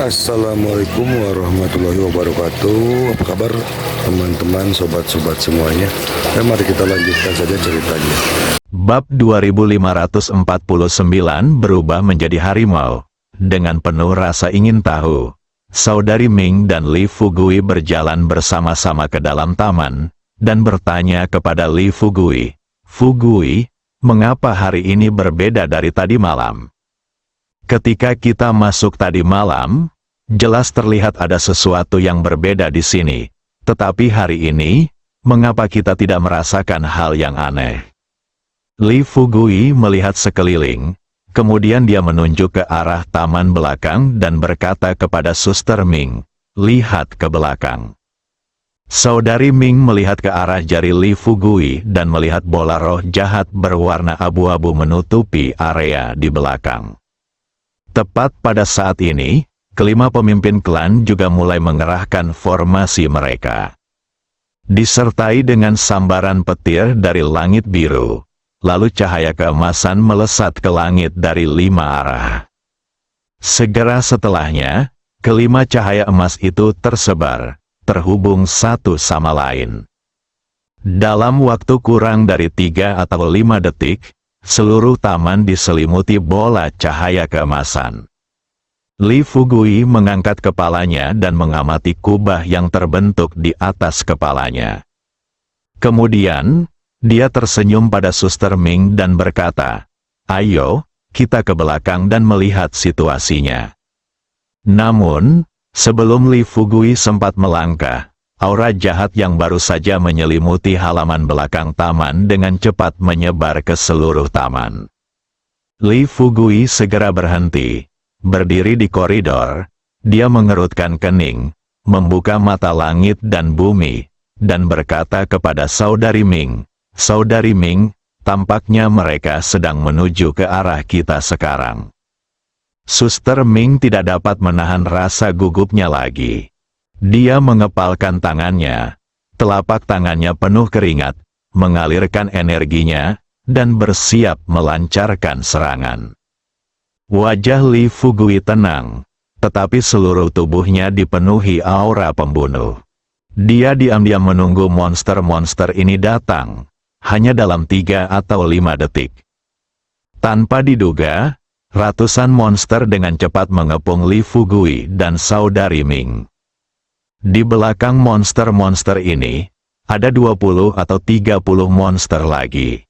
Assalamualaikum warahmatullahi wabarakatuh. Apa kabar teman-teman, sobat-sobat semuanya? Mari kita lanjutkan saja ceritanya. Bab 2549 berubah menjadi harimau. Dengan penuh rasa ingin tahu, saudari Ming dan Li Fugui berjalan bersama-sama ke dalam taman, dan bertanya kepada Li Fugui, "Fugui, mengapa hari ini berbeda dari tadi malam? Ketika kita masuk tadi malam, jelas terlihat ada sesuatu yang berbeda di sini. Tetapi hari ini, mengapa kita tidak merasakan hal yang aneh?" Li Fugui melihat sekeliling, kemudian dia menunjuk ke arah taman belakang dan berkata kepada Suster Ming, "Lihat ke belakang." Saudari Ming melihat ke arah jari Li Fugui dan melihat bola roh jahat berwarna abu-abu menutupi area di belakang. Tepat pada saat ini, kelima pemimpin klan juga mulai mengerahkan formasi mereka. Disertai dengan sambaran petir dari langit biru, lalu cahaya keemasan melesat ke langit dari 5 arah. Segera setelahnya, kelima cahaya emas itu tersebar, terhubung satu sama lain. Dalam waktu kurang dari 3 atau 5 detik, seluruh taman diselimuti bola cahaya keemasan. Li Fugui mengangkat kepalanya dan mengamati kubah yang terbentuk di atas kepalanya. Kemudian, dia tersenyum pada Suster Ming dan berkata, "Ayo, kita ke belakang dan melihat situasinya." Namun, sebelum Li Fugui sempat melangkah, aura jahat yang baru saja menyelimuti halaman belakang taman dengan cepat menyebar ke seluruh taman. Li Fugui segera berhenti, berdiri di koridor, dia mengerutkan kening, membuka mata langit dan bumi, dan berkata kepada saudari Ming, "Saudari Ming, tampaknya mereka sedang menuju ke arah kita sekarang." Suster Ming tidak dapat menahan rasa gugupnya lagi. Dia mengepalkan tangannya, telapak tangannya penuh keringat, mengalirkan energinya, dan bersiap melancarkan serangan. Wajah Li Fugui tenang, tetapi seluruh tubuhnya dipenuhi aura pembunuh. Dia diam-diam menunggu monster-monster ini datang, hanya dalam 3 atau 5 detik. Tanpa diduga, ratusan monster dengan cepat mengepung Li Fugui dan saudari Ming. Di belakang monster-monster ini, ada 20 atau 30 monster lagi.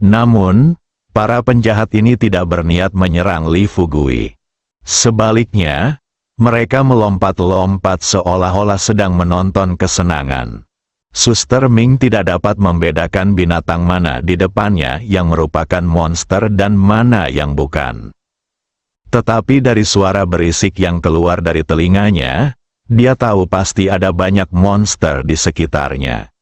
Namun, para penjahat ini tidak berniat menyerang Li Fugui. Sebaliknya, mereka melompat-lompat seolah-olah sedang menonton kesenangan. Suster Ming tidak dapat membedakan binatang mana di depannya yang merupakan monster dan mana yang bukan. Tetapi dari suara berisik yang keluar dari telinganya, dia tahu pasti ada banyak monster di sekitarnya.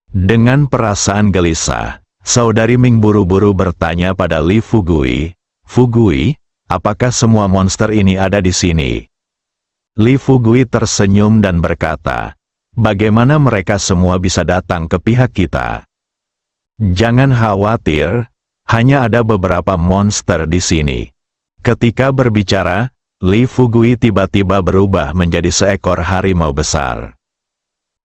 Dengan perasaan gelisah, saudari Ming buru-buru bertanya pada Li Fugui, "Fugui, apakah semua monster ini ada di sini?" Li Fugui tersenyum dan berkata, "Bagaimana mereka semua bisa datang ke pihak kita?" "Jangan khawatir, hanya ada beberapa monster di sini." Ketika berbicara, Li Fugui tiba-tiba berubah menjadi seekor harimau besar.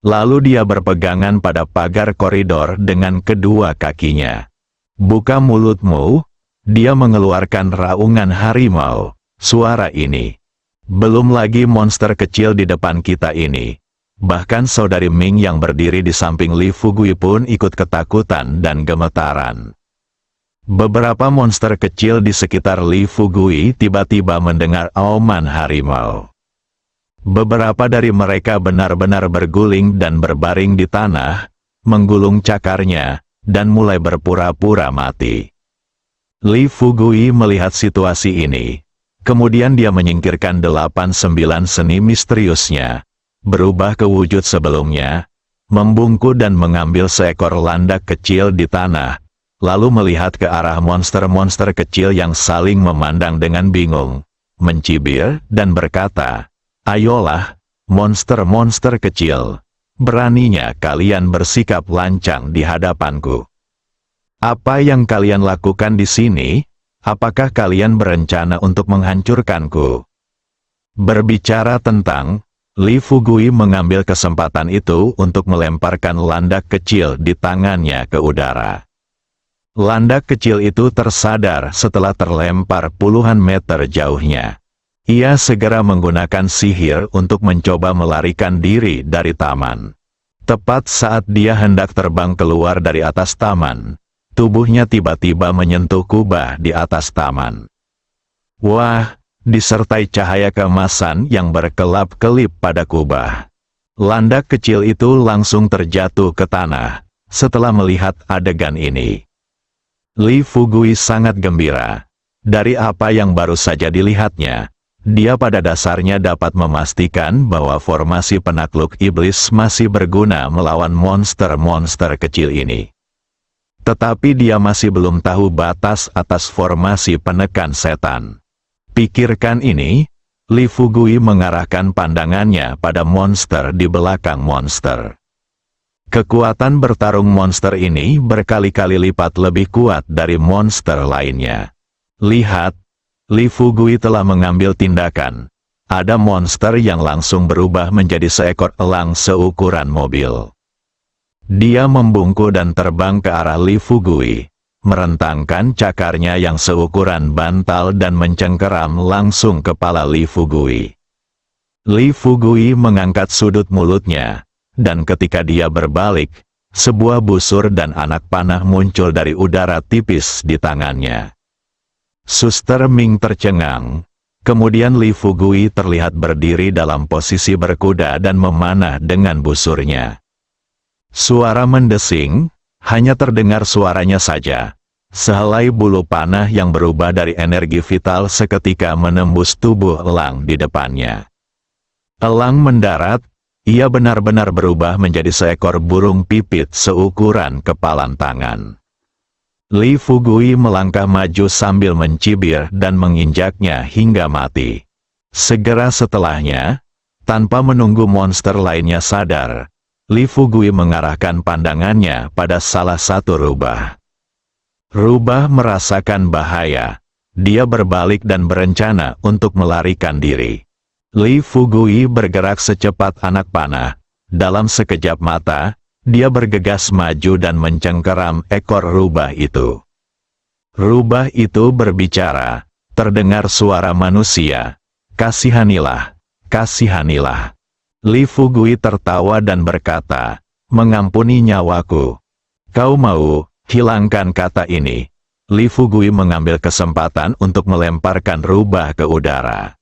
Lalu dia berpegangan pada pagar koridor dengan kedua kakinya. "Buka mulutmu," dia mengeluarkan raungan harimau. Suara ini. Belum lagi monster kecil di depan kita ini. Bahkan saudari Ming yang berdiri di samping Li Fugui pun ikut ketakutan dan gemetaran. Beberapa monster kecil di sekitar Li Fugui tiba-tiba mendengar auman harimau. Beberapa dari mereka benar-benar berguling dan berbaring di tanah, menggulung cakarnya, dan mulai berpura-pura mati. Li Fugui melihat situasi ini. Kemudian dia menyingkirkan 8-9 seni misteriusnya, berubah ke wujud sebelumnya, membungkuk dan mengambil seekor landak kecil di tanah, lalu melihat ke arah monster-monster kecil yang saling memandang dengan bingung, mencibir, dan berkata, "Ayolah, monster-monster kecil, beraninya kalian bersikap lancang di hadapanku. Apa yang kalian lakukan di sini? Apakah kalian berencana untuk menghancurkanku?" Berbicara tentang, Li Fugui mengambil kesempatan itu untuk melemparkan landak kecil di tangannya ke udara. Landak kecil itu tersadar setelah terlempar puluhan meter jauhnya. Ia segera menggunakan sihir untuk mencoba melarikan diri dari taman. Tepat saat dia hendak terbang keluar dari atas taman, tubuhnya tiba-tiba menyentuh kubah di atas taman. Wah! Disertai cahaya keemasan yang berkelap-kelip pada kubah. Landak kecil itu langsung terjatuh ke tanah setelah melihat adegan ini. Li Fugui sangat gembira. Dari apa yang baru saja dilihatnya, dia pada dasarnya dapat memastikan bahwa formasi penakluk iblis masih berguna melawan monster-monster kecil ini. Tetapi dia masih belum tahu batas atas formasi penekan setan. Pikirkan ini, Li Fugui mengarahkan pandangannya pada monster di belakang monster. Kekuatan bertarung monster ini berkali-kali lipat lebih kuat dari monster lainnya. Lihat, Li Fugui telah mengambil tindakan. Ada monster yang langsung berubah menjadi seekor elang seukuran mobil. Dia membungkuk dan terbang ke arah Li Fugui, merentangkan cakarnya yang seukuran bantal dan mencengkeram langsung kepala Li Fugui. Li Fugui mengangkat sudut mulutnya, dan ketika dia berbalik, sebuah busur dan anak panah muncul dari udara tipis di tangannya. Suster Ming tercengang. Kemudian Li Fugui terlihat berdiri dalam posisi berkuda dan memanah dengan busurnya. Suara mendesing, hanya terdengar suaranya saja. Sehelai bulu panah yang berubah dari energi vital seketika menembus tubuh elang di depannya. Elang mendarat, ia benar-benar berubah menjadi seekor burung pipit seukuran kepalan tangan. Li Fugui melangkah maju sambil mencibir dan menginjaknya hingga mati. Segera setelahnya, tanpa menunggu monster lainnya sadar, Li Fugui mengarahkan pandangannya pada salah satu rubah. Rubah merasakan bahaya. Dia berbalik dan berencana untuk melarikan diri. Li Fugui bergerak secepat anak panah. Dalam sekejap mata, dia bergegas maju dan mencengkeram ekor rubah itu. Rubah itu berbicara. Terdengar suara manusia. Kasihanilah, kasihanilah. Li Fugui tertawa dan berkata, mengampuni nyawaku. Kau mau hilangkan kata ini? Li Fugui mengambil kesempatan untuk melemparkan rubah ke udara.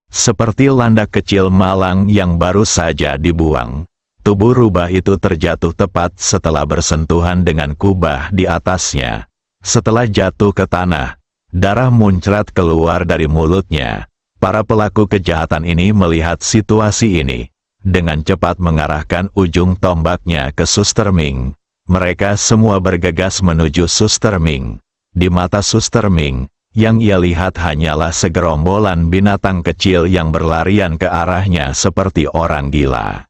Seperti landak kecil malang yang baru saja dibuang, tubuh rubah itu terjatuh tepat setelah bersentuhan dengan kubah di atasnya. Setelah jatuh ke tanah, darah muncrat keluar dari mulutnya. Para pelaku kejahatan ini melihat situasi ini. Dengan cepat mengarahkan ujung tombaknya ke Suster Ming. Mereka semua bergegas menuju Suster Ming. Di mata Suster Ming, yang ia lihat hanyalah segerombolan binatang kecil yang berlarian ke arahnya seperti orang gila.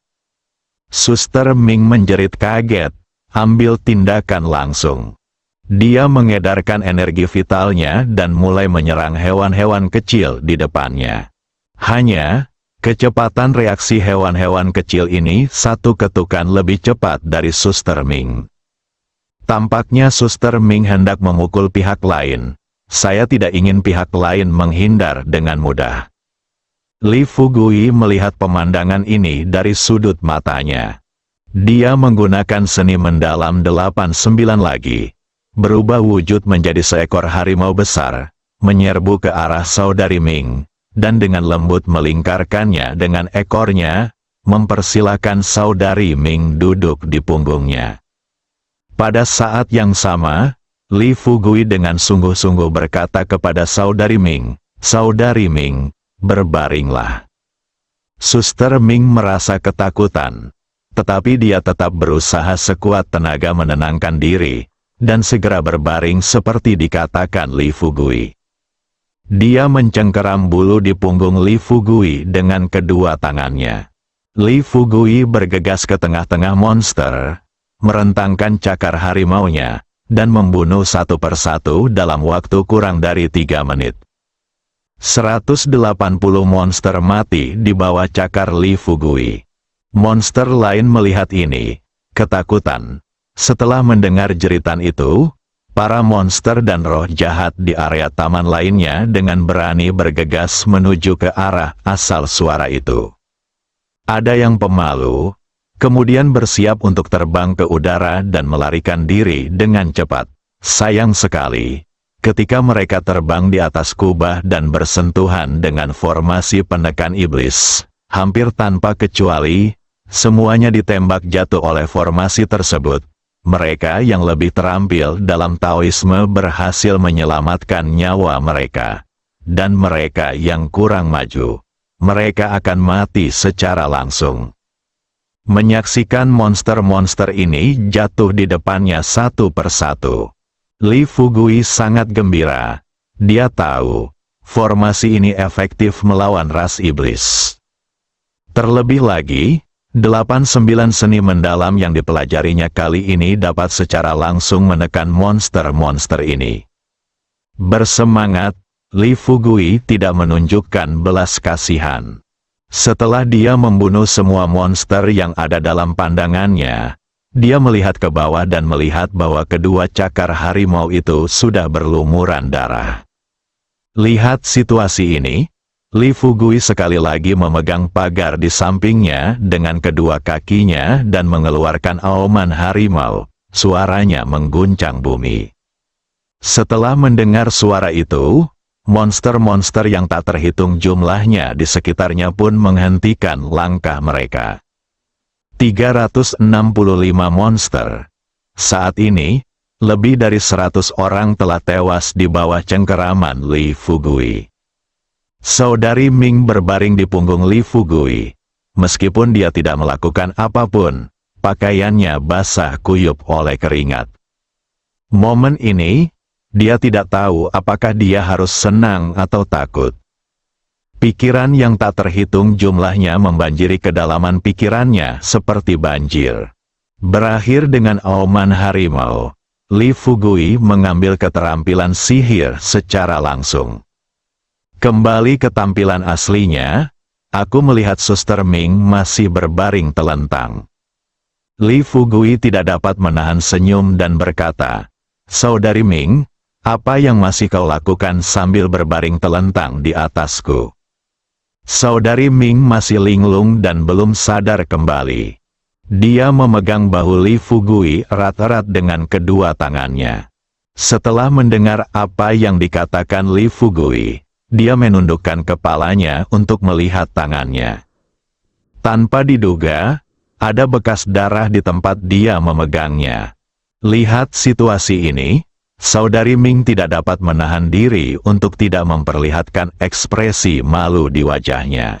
Suster Ming menjerit kaget, ambil tindakan langsung. Dia mengedarkan energi vitalnya dan mulai menyerang hewan-hewan kecil di depannya. Hanya, kecepatan reaksi hewan-hewan kecil ini satu ketukan lebih cepat dari Suster Ming. Tampaknya Suster Ming hendak memukul pihak lain. Saya tidak ingin pihak lain menghindar dengan mudah. Li Fugui melihat pemandangan ini dari sudut matanya. Dia menggunakan seni mendalam 89 lagi. Berubah wujud menjadi seekor harimau besar, menyerbu ke arah saudari Ming, dan dengan lembut melingkarkannya dengan ekornya, mempersilahkan saudari Ming duduk di punggungnya. Pada saat yang sama, Li Fugui dengan sungguh-sungguh berkata kepada saudari Ming, "Saudari Ming, berbaringlah." Suster Ming merasa ketakutan, tetapi dia tetap berusaha sekuat tenaga menenangkan diri, dan segera berbaring seperti dikatakan Li Fugui. Dia mencengkeram bulu di punggung Li Fugui dengan kedua tangannya. Li Fugui bergegas ke tengah-tengah monster, merentangkan cakar harimaunya, dan membunuh satu persatu dalam waktu kurang dari 3 menit. 180 monster mati di bawah cakar Li Fugui. Monster lain melihat ini, ketakutan. Setelah mendengar jeritan itu, para monster dan roh jahat di area taman lainnya dengan berani bergegas menuju ke arah asal suara itu. Ada yang pemalu, kemudian bersiap untuk terbang ke udara dan melarikan diri dengan cepat. Sayang sekali, ketika mereka terbang di atas kubah dan bersentuhan dengan formasi penekan iblis, hampir tanpa kecuali, semuanya ditembak jatuh oleh formasi tersebut. Mereka yang lebih terampil dalam Taoisme berhasil menyelamatkan nyawa mereka. Dan mereka yang kurang maju, mereka akan mati secara langsung. Menyaksikan monster-monster ini jatuh di depannya satu persatu, Li Fugui sangat gembira. Dia tahu, formasi ini efektif melawan ras iblis. Terlebih lagi, 89 seni mendalam yang dipelajarinya kali ini dapat secara langsung menekan monster-monster ini. Bersemangat, Li Fugui tidak menunjukkan belas kasihan. Setelah dia membunuh semua monster yang ada dalam pandangannya, dia melihat ke bawah dan melihat bahwa kedua cakar harimau itu sudah berlumuran darah. Lihat situasi ini. Li Fugui sekali lagi memegang pagar di sampingnya dengan kedua kakinya dan mengeluarkan auman harimau. Suaranya mengguncang bumi. Setelah mendengar suara itu, monster-monster yang tak terhitung jumlahnya di sekitarnya pun menghentikan langkah mereka. 365 monster. Saat ini, lebih dari 100 orang telah tewas di bawah cengkeraman Li Fugui. Saudari Ming berbaring di punggung Li Fugui. Meskipun dia tidak melakukan apapun, pakaiannya basah kuyup oleh keringat. Momen ini, dia tidak tahu apakah dia harus senang atau takut. Pikiran yang tak terhitung jumlahnya membanjiri kedalaman pikirannya seperti banjir. Berakhir dengan auman harimau, Li Fugui mengambil keterampilan sihir secara langsung. Kembali ke tampilan aslinya, aku melihat Suster Ming masih berbaring telentang. Li Fugui tidak dapat menahan senyum dan berkata, "Saudari Ming, apa yang masih kau lakukan sambil berbaring telentang di atasku?" Saudari Ming masih linglung dan belum sadar kembali. Dia memegang bahu Li Fugui erat-erat dengan kedua tangannya. Setelah mendengar apa yang dikatakan Li Fugui, dia menundukkan kepalanya untuk melihat tangannya. Tanpa diduga, ada bekas darah di tempat dia memegangnya. Lihat situasi ini, Saudari Ming tidak dapat menahan diri untuk tidak memperlihatkan ekspresi malu di wajahnya.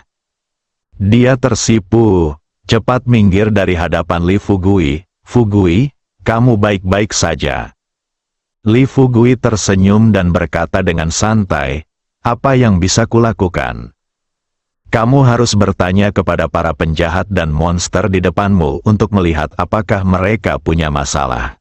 Dia tersipu, cepat minggir dari hadapan Li Fugui. "Fugui, kamu baik-baik saja?" Li Fugui tersenyum dan berkata dengan santai, "Apa yang bisa kulakukan? Kamu harus bertanya kepada para penjahat dan monster di depanmu untuk melihat apakah mereka punya masalah."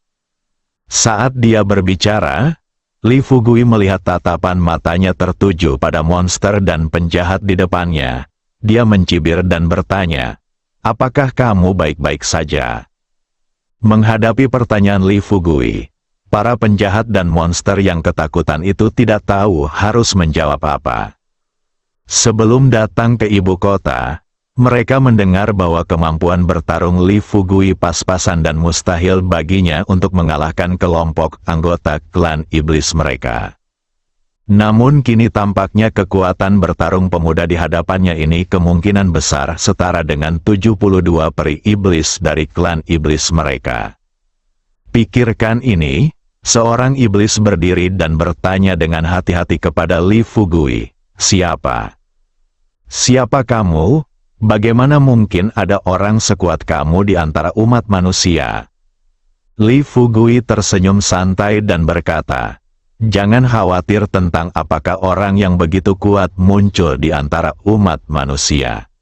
Saat dia berbicara, Li Fugui melihat tatapan matanya tertuju pada monster dan penjahat di depannya. Dia mencibir dan bertanya, "Apakah kamu baik-baik saja?" Menghadapi pertanyaan Li Fugui, para penjahat dan monster yang ketakutan itu tidak tahu harus menjawab apa. Sebelum datang ke ibu kota, mereka mendengar bahwa kemampuan bertarung Li Fugui pas-pasan dan mustahil baginya untuk mengalahkan kelompok anggota klan iblis mereka. Namun kini tampaknya kekuatan bertarung pemuda di hadapannya ini kemungkinan besar setara dengan 72 peri iblis dari klan iblis mereka. Pikirkan ini. Seorang iblis berdiri dan bertanya dengan hati-hati kepada Li Fugui, "Siapa? Siapa kamu? Bagaimana mungkin ada orang sekuat kamu di antara umat manusia?" Li Fugui tersenyum santai dan berkata, "Jangan khawatir tentang apakah orang yang begitu kuat muncul di antara umat manusia.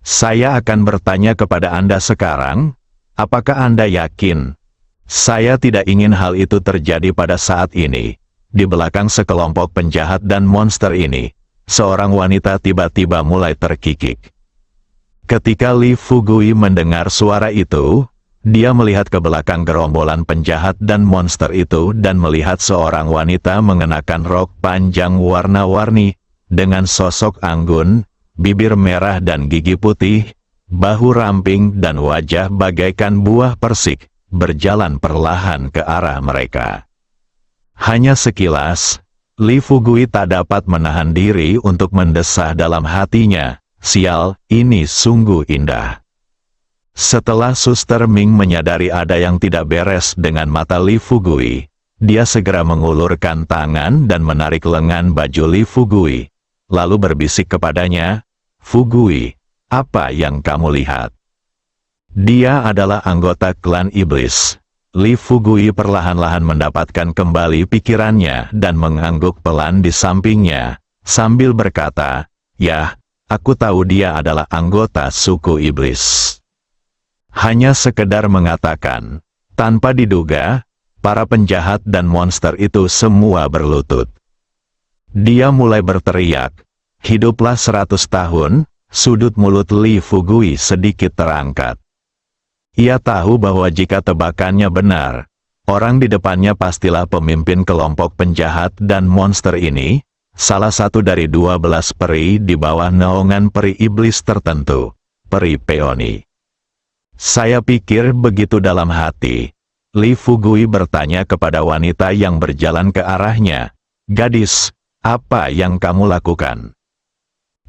Saya akan bertanya kepada Anda sekarang, apakah Anda yakin? Saya tidak ingin hal itu terjadi pada saat ini. Di belakang sekelompok penjahat dan monster ini, seorang wanita tiba-tiba mulai terkikik. Ketika Li Fugui mendengar suara itu, dia melihat ke belakang gerombolan penjahat dan monster itu dan melihat seorang wanita mengenakan rok panjang warna-warni, dengan sosok anggun, bibir merah dan gigi putih, bahu ramping dan wajah bagaikan buah persik, berjalan perlahan ke arah mereka. Hanya sekilas, Li Fugui tak dapat menahan diri untuk mendesah dalam hatinya, sial, ini sungguh indah. Setelah Suster Ming menyadari ada yang tidak beres dengan mata Li Fugui, dia segera mengulurkan tangan dan menarik lengan baju Li Fugui, lalu berbisik kepadanya, "Fugui, apa yang kamu lihat?" Dia adalah anggota klan iblis. Li Fugui perlahan-lahan mendapatkan kembali pikirannya dan mengangguk pelan di sampingnya, sambil berkata, "Yah, aku tahu dia adalah anggota suku iblis." Hanya sekedar mengatakan, tanpa diduga, para penjahat dan monster itu semua berlutut. Dia mulai berteriak, "Hiduplah 100 tahun, sudut mulut Li Fugui sedikit terangkat. Ia tahu bahwa jika tebakannya benar, orang di depannya pastilah pemimpin kelompok penjahat dan monster ini, salah satu dari 12 peri di bawah naungan peri iblis tertentu, peri peoni. Saya pikir begitu dalam hati. Li Fugui bertanya kepada wanita yang berjalan ke arahnya, "Gadis, apa yang kamu lakukan?"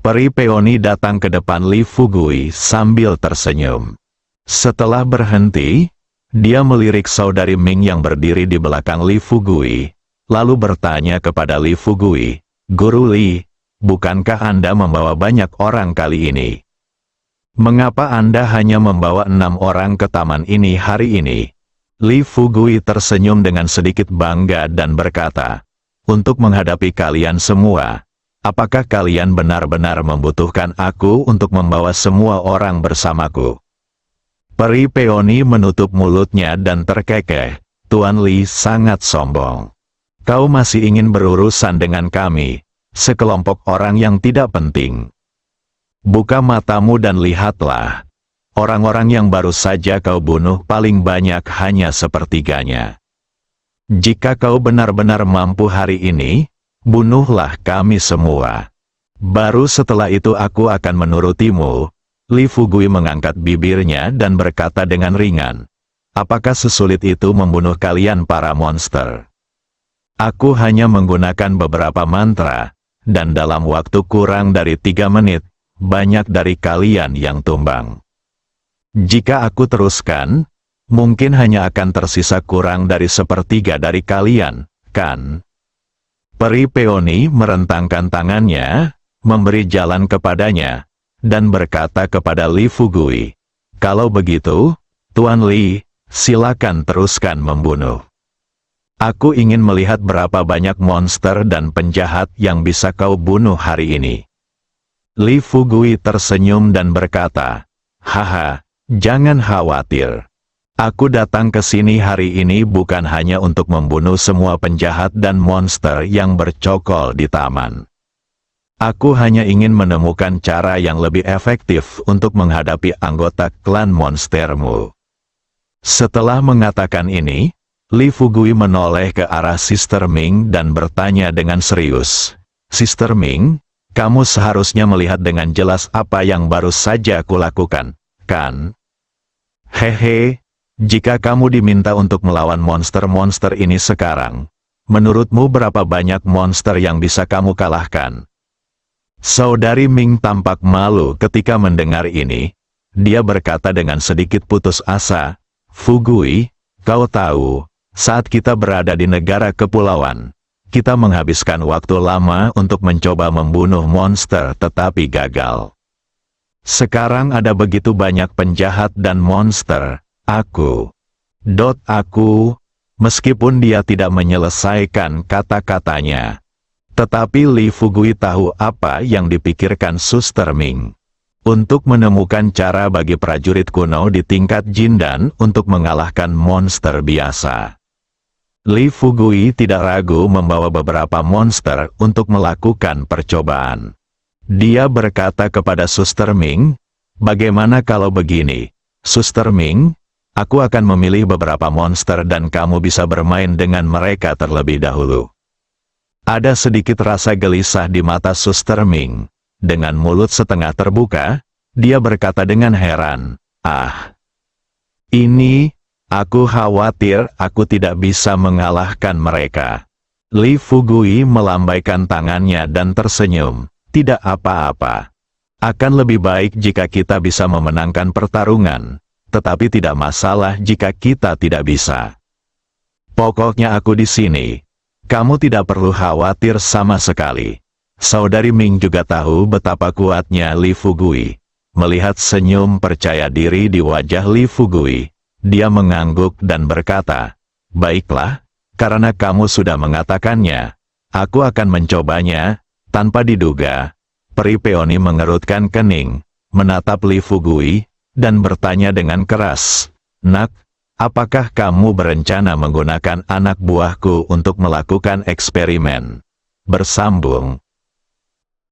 Peri peoni datang ke depan Li Fugui sambil tersenyum. Setelah berhenti, dia melirik saudari Ming yang berdiri di belakang Li Fugui, lalu bertanya kepada Li Fugui, "Guru Li, bukankah Anda membawa banyak orang kali ini? Mengapa Anda hanya membawa 6 orang ke taman ini hari ini?" Li Fugui tersenyum dengan sedikit bangga dan berkata, "Untuk menghadapi kalian semua, apakah kalian benar-benar membutuhkan aku untuk membawa semua orang bersamaku?" Peri peoni menutup mulutnya dan terkekeh, "Tuan Li sangat sombong. Kau masih ingin berurusan dengan kami, sekelompok orang yang tidak penting. Buka matamu dan lihatlah. Orang-orang yang baru saja kau bunuh paling banyak hanya sepertiganya. Jika kau benar-benar mampu hari ini, bunuhlah kami semua. Baru setelah itu aku akan menurutimu." Li Fugui mengangkat bibirnya dan berkata dengan ringan, "Apakah sesulit itu membunuh kalian para monster? Aku hanya menggunakan beberapa mantra, dan dalam waktu kurang dari 3 menit, banyak dari kalian yang tumbang. Jika aku teruskan, mungkin hanya akan tersisa kurang dari 1/3 dari kalian, kan?" Peri peoni merentangkan tangannya, memberi jalan kepadanya, dan berkata kepada Li Fugui, "Kalau begitu, Tuan Li, silakan teruskan membunuh. Aku ingin melihat berapa banyak monster dan penjahat yang bisa kau bunuh hari ini." Li Fugui tersenyum dan berkata, "Haha, jangan khawatir. Aku datang ke sini hari ini bukan hanya untuk membunuh semua penjahat dan monster yang bercokol di taman. Aku hanya ingin menemukan cara yang lebih efektif untuk menghadapi anggota klan monstermu." Setelah mengatakan ini, Li Fugui menoleh ke arah Sister Ming dan bertanya dengan serius, "Sister Ming, kamu seharusnya melihat dengan jelas apa yang baru saja kulakukan, kan? Hehe, jika kamu diminta untuk melawan monster-monster ini sekarang, menurutmu berapa banyak monster yang bisa kamu kalahkan?" Saudari Ming tampak malu ketika mendengar ini. Dia berkata dengan sedikit putus asa, "Fugui, kau tahu, saat kita berada di negara kepulauan, kita menghabiskan waktu lama untuk mencoba membunuh monster tetapi gagal. Sekarang ada begitu banyak penjahat dan monster, aku, meskipun dia tidak menyelesaikan kata-katanya. Tetapi Li Fugui tahu apa yang dipikirkan Suster Ming. Untuk menemukan cara bagi prajurit kuno di tingkat Jindan untuk mengalahkan monster biasa. Li Fugui tidak ragu membawa beberapa monster untuk melakukan percobaan. Dia berkata kepada Suster Ming, "Bagaimana kalau begini, Suster Ming? Aku akan memilih beberapa monster dan kamu bisa bermain dengan mereka terlebih dahulu." Ada sedikit rasa gelisah di mata Suster Ming. Dengan mulut setengah terbuka, dia berkata dengan heran, ini, aku khawatir aku tidak bisa mengalahkan mereka." Li Fugui melambaikan tangannya dan tersenyum. "Tidak apa-apa. Akan lebih baik jika kita bisa memenangkan pertarungan, tetapi tidak masalah jika kita tidak bisa. Pokoknya aku di sini. Kamu tidak perlu khawatir sama sekali." Saudari Ming juga tahu betapa kuatnya Li Fugui. Melihat senyum percaya diri di wajah Li Fugui, dia mengangguk dan berkata, "Baiklah, karena kamu sudah mengatakannya, aku akan mencobanya." Tanpa diduga, Peri Peony mengerutkan kening, menatap Li Fugui, dan bertanya dengan keras, "Nak, apakah kamu berencana menggunakan anak buahku untuk melakukan eksperimen?" Bersambung,